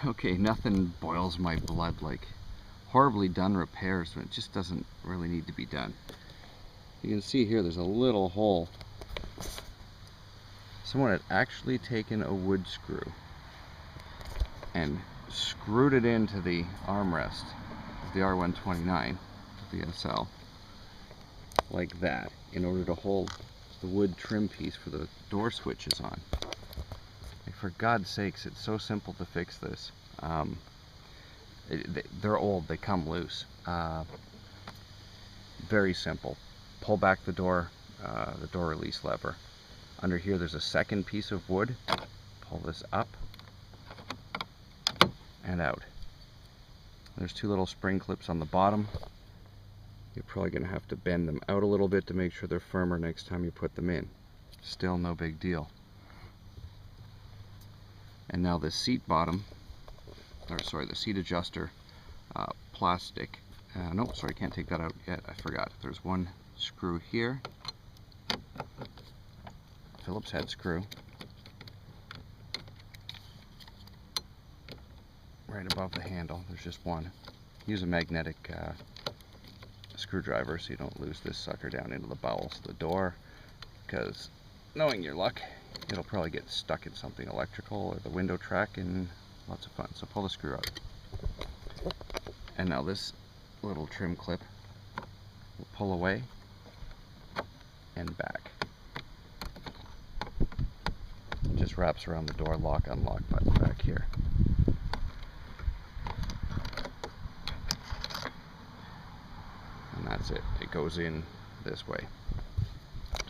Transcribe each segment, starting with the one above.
Okay, nothing boils my blood like horribly done repairs when it just doesn't really need to be done. You can see here there's a little hole. Someone had actually taken a wood screw and screwed it into the armrest of the r129 VSL like that in order to hold the wood trim piece for the door switches on. Like, for God's sakes, it's so simple to fix this. They're old, they come loose. Very simple. Pull back the door release lever. Under here there's a second piece of wood. Pull this up and out. There's two little spring clips on the bottom. You're probably going to have to bend them out a little bit to make sure they're firmer next time you put them in. Still no big deal. And now the seat bottom, the seat adjuster plastic. No, sorry, can't take that out yet. I forgot. There's one screw here. Phillips head screw. Right above the handle. There's just one. Use a magnetic screwdriver so you don't lose this sucker down into the bowels of the door, because knowing your luck, it'll probably get stuck in something electrical or the window track, and lots of fun. So pull the screw out. And now this little trim clip will pull away and back. It just wraps around the door lock unlock button back here. And that's it. It goes in this way.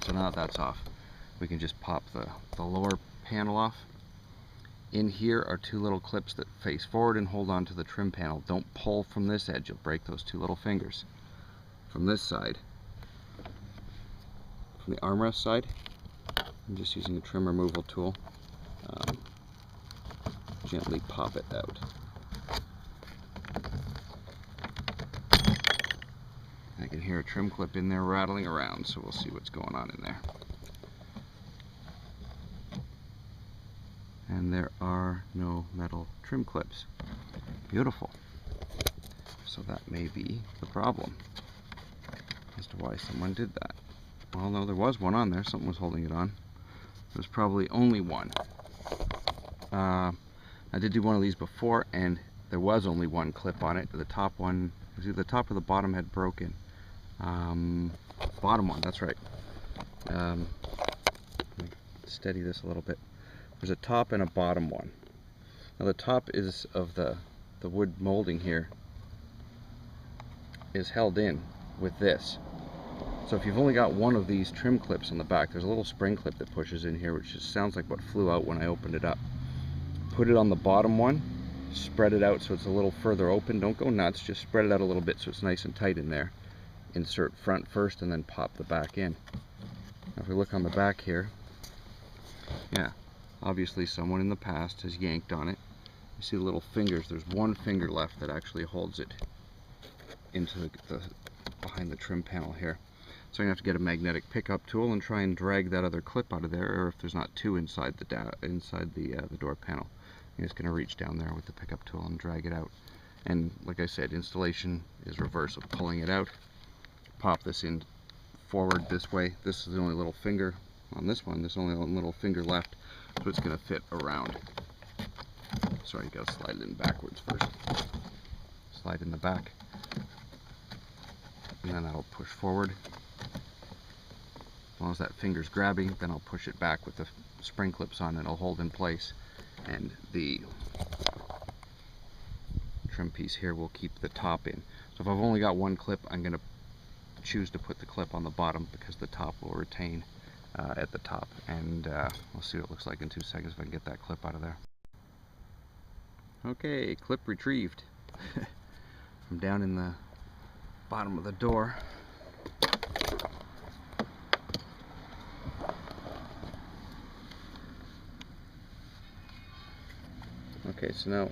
So now that that's off, we can just pop the lower panel off. In here are two little clips that face forward and hold on to the trim panel. Don't pull from this edge, you'll break those two little fingers. From this side, from the armrest side, I'm just using a trim removal tool. Gently pop it out. I can hear a trim clip in there rattling around, so we'll see what's going on in there. And there are no metal trim clips. Beautiful. So that may be the problem as to why someone did that. Well, no, there was one on there. Something was holding it on. There's probably only one. I did do one of these before, and there was only one clip on it. The top one, was either the top or the bottom had broken. Bottom one, that's right. Let me steady this a little bit. There's a top and a bottom one. Now the top is of the wood molding here is held in with this. So if you've only got one of these trim clips on the back, there's a little spring clip that pushes in here, which just sounds like what flew out when I opened it up. Put it on the bottom one, spread it out so it's a little further open. Don't go nuts, just spread it out a little bit so it's nice and tight in there. Insert front first and then pop the back in. Now if we look on the back here, yeah, obviously someone in the past has yanked on it. You see the little fingers, there's one finger left that actually holds it into the behind the trim panel here. So I'm going to have to get a magnetic pickup tool and try and drag that other clip out of there, or if there's not two inside the door panel. I'm just going to reach down there with the pickup tool and drag it out. And like I said, installation is reverse of pulling it out. Pop this in forward this way. This is the only little finger on this one. There's only one little finger left, so it's going to fit around. Sorry, you got to slide it in backwards first. Slide in the back, and then that'll push forward. As long as that finger's grabbing, then I'll push it back with the spring clips on, and it'll hold in place. And the trim piece here will keep the top in. So if I've only got one clip, I'm going to choose to put the clip on the bottom because the top will retain at the top. And we'll see what it looks like in 2 seconds if I can get that clip out of there. Okay, clip retrieved. I'm down in the bottom of the door. Okay, so now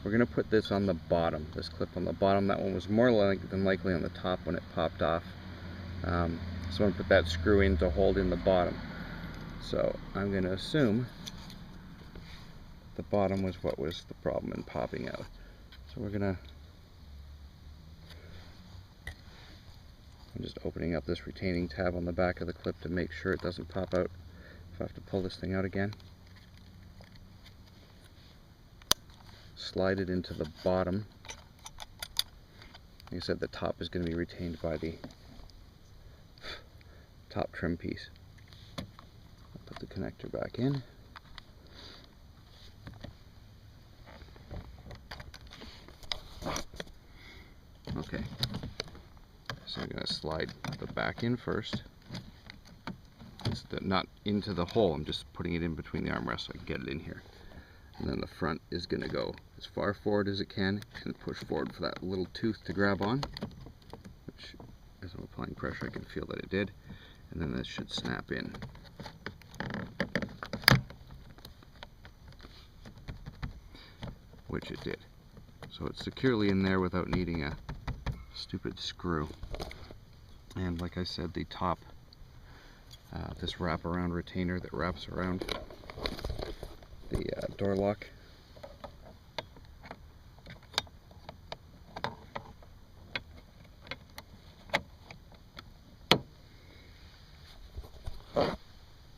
we're going to put this on the bottom, this clip on the bottom. That one was more than likely on the top when it popped off. So I'm going to put that screw in to hold in the bottom. So I'm going to assume the bottom was what was the problem in popping out. So I'm just opening up this retaining tab on the back of the clip to make sure it doesn't pop out if I have to pull this thing out again. Slide it into the bottom. Like I said, the top is going to be retained by the top trim piece. I'll put the connector back in. Okay, so I'm going to slide the back in first. It's not into the hole, I'm just putting it in between the armrests so I can get it in here. And then the front is going to go as far forward as it can and push forward for that little tooth to grab on, which as I'm applying pressure I can feel that it did. And then this should snap in. Which it did. So it's securely in there without needing a stupid screw. And like I said, the top, this wraparound retainer that wraps around the door lock,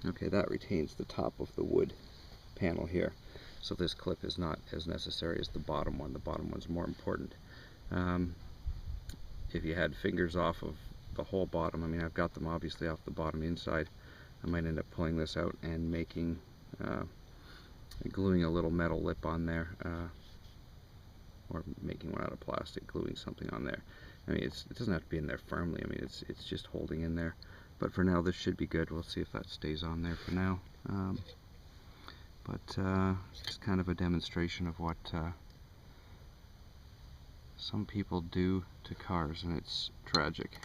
okay, that retains the top of the wood panel here. So this clip is not as necessary as the bottom one. The bottom one's more important. If you had fingers off of the whole bottom, I mean, I've got them obviously off the bottom inside, I might end up pulling this out and making gluing a little metal lip on there, or making one out of plastic, gluing something on there. I mean, it doesn't have to be in there firmly. I mean, it's just holding in there. But for now, this should be good. We'll see if that stays on there for now. It's just kind of a demonstration of what some people do to cars, and it's tragic.